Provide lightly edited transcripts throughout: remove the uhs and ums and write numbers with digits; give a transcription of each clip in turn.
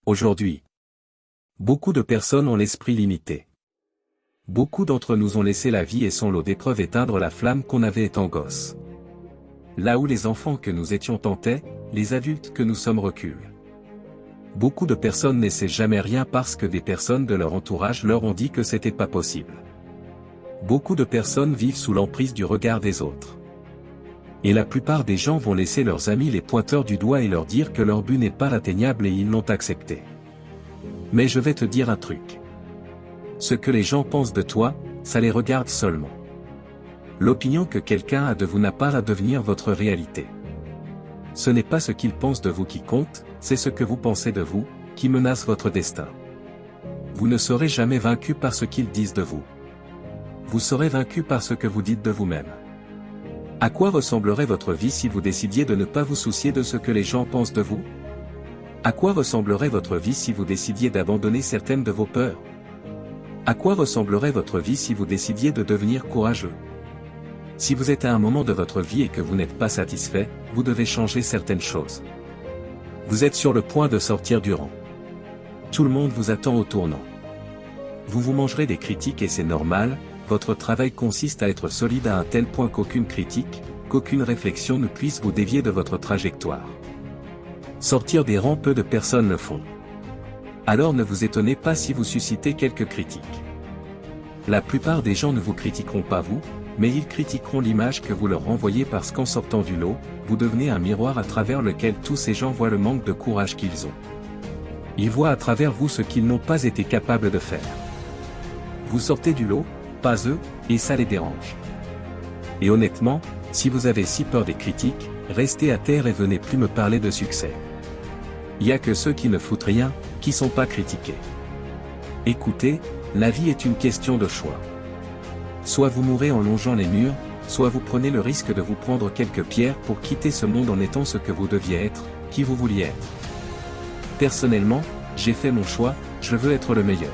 Aujourd'hui, beaucoup de personnes ont l'esprit limité. Beaucoup d'entre nous ont laissé la vie et son lot d'épreuves éteindre la flamme qu'on avait étant gosse. Là où les enfants que nous étions tentaient, les adultes que nous sommes reculent. Beaucoup de personnes n'essaient jamais rien parce que des personnes de leur entourage leur ont dit que c'était pas possible. Beaucoup de personnes vivent sous l'emprise du regard des autres. Et la plupart des gens vont laisser leurs amis les pointeurs du doigt et leur dire que leur but n'est pas atteignable et ils l'ont accepté. Mais je vais te dire un truc. Ce que les gens pensent de toi, ça les regarde seulement. L'opinion que quelqu'un a de vous n'a pas à devenir votre réalité. Ce n'est pas ce qu'ils pensent de vous qui compte, c'est ce que vous pensez de vous, qui menace votre destin. Vous ne serez jamais vaincu par ce qu'ils disent de vous. Vous serez vaincu par ce que vous dites de vous-même. À quoi ressemblerait votre vie si vous décidiez de ne pas vous soucier de ce que les gens pensent de vous? À quoi ressemblerait votre vie si vous décidiez d'abandonner certaines de vos peurs? À quoi ressemblerait votre vie si vous décidiez de devenir courageux? Si vous êtes à un moment de votre vie et que vous n'êtes pas satisfait, vous devez changer certaines choses. Vous êtes sur le point de sortir du rang. Tout le monde vous attend au tournant. Vous mangerez des critiques et c'est normal, votre travail consiste à être solide à un tel point qu'aucune critique, qu'aucune réflexion ne puisse vous dévier de votre trajectoire. Sortir des rangs, peu de personnes le font. Alors ne vous étonnez pas si vous suscitez quelques critiques. La plupart des gens ne vous critiqueront pas vous, mais ils critiqueront l'image que vous leur renvoyez parce qu'en sortant du lot, vous devenez un miroir à travers lequel tous ces gens voient le manque de courage qu'ils ont. Ils voient à travers vous ce qu'ils n'ont pas été capables de faire. Vous sortez du lot, pas eux, et ça les dérange. Et honnêtement, si vous avez si peur des critiques, restez à terre et venez plus me parler de succès. Il n'y a que ceux qui ne foutent rien, qui sont pas critiqués. Écoutez, la vie est une question de choix. Soit vous mourrez en longeant les murs, soit vous prenez le risque de vous prendre quelques pierres pour quitter ce monde en étant ce que vous deviez être, qui vous vouliez être. Personnellement, j'ai fait mon choix, je veux être le meilleur.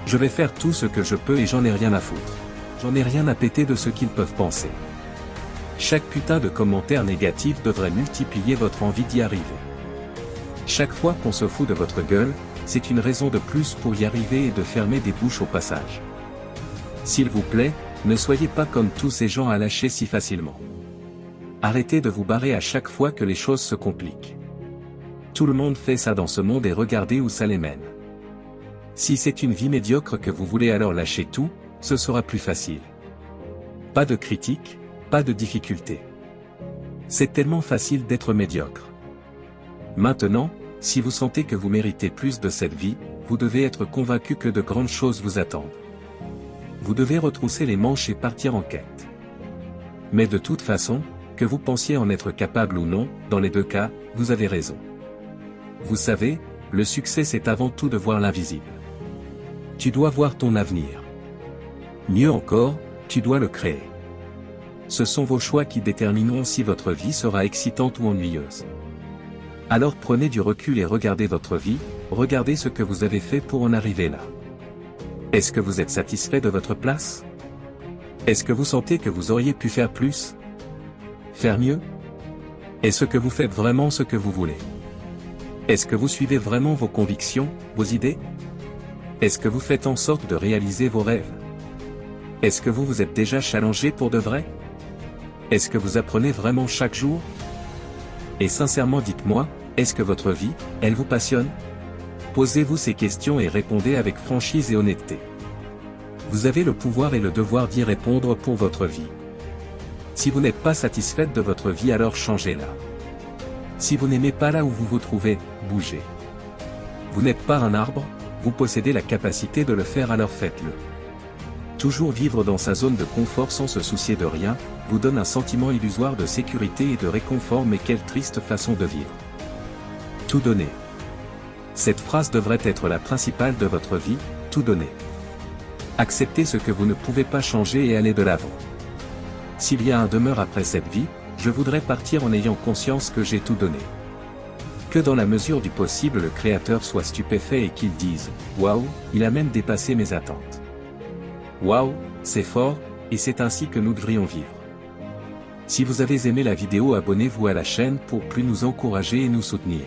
Je vais faire tout ce que je peux et j'en ai rien à foutre. J'en ai rien à péter de ce qu'ils peuvent penser. Chaque putain de commentaire négatif devrait multiplier votre envie d'y arriver. Chaque fois qu'on se fout de votre gueule, c'est une raison de plus pour y arriver et de fermer des bouches au passage. S'il vous plaît, ne soyez pas comme tous ces gens à lâcher si facilement. Arrêtez de vous barrer à chaque fois que les choses se compliquent. Tout le monde fait ça dans ce monde et regardez où ça les mène. Si c'est une vie médiocre que vous voulez alors lâcher tout, ce sera plus facile. Pas de critique, pas de difficulté. C'est tellement facile d'être médiocre. Maintenant, si vous sentez que vous méritez plus de cette vie, vous devez être convaincu que de grandes choses vous attendent. Vous devez retrousser les manches et partir en quête. Mais de toute façon, que vous pensiez en être capable ou non, dans les deux cas, vous avez raison. Vous savez, le succès c'est avant tout de voir l'invisible. Tu dois voir ton avenir. Mieux encore, tu dois le créer. Ce sont vos choix qui détermineront si votre vie sera excitante ou ennuyeuse. Alors prenez du recul et regardez votre vie, regardez ce que vous avez fait pour en arriver là. Est-ce que vous êtes satisfait de votre place? Est-ce que vous sentez que vous auriez pu faire plus? Faire mieux? Est-ce que vous faites vraiment ce que vous voulez? Est-ce que vous suivez vraiment vos convictions, vos idées? Est-ce que vous faites en sorte de réaliser vos rêves? Est-ce que vous vous êtes déjà challengé pour de vrai? Est-ce que vous apprenez vraiment chaque jour? Et sincèrement dites-moi, est-ce que votre vie, elle vous passionne? Posez-vous ces questions et répondez avec franchise et honnêteté. Vous avez le pouvoir et le devoir d'y répondre pour votre vie. Si vous n'êtes pas satisfaite de votre vie alors changez-la. Si vous n'aimez pas là où vous vous trouvez, bougez. Vous n'êtes pas un arbre, vous possédez la capacité de le faire alors faites-le. Toujours vivre dans sa zone de confort sans se soucier de rien, vous donne un sentiment illusoire de sécurité et de réconfort mais quelle triste façon de vivre. Tout donner. Cette phrase devrait être la principale de votre vie, tout donner. Acceptez ce que vous ne pouvez pas changer et allez de l'avant. S'il y a un demeure après cette vie, je voudrais partir en ayant conscience que j'ai tout donné. Que dans la mesure du possible le Créateur soit stupéfait et qu'il dise « Waouh, il a même dépassé mes attentes. » Waouh, c'est fort, et c'est ainsi que nous devrions vivre. Si vous avez aimé la vidéo, abonnez-vous à la chaîne pour plus nous encourager et nous soutenir.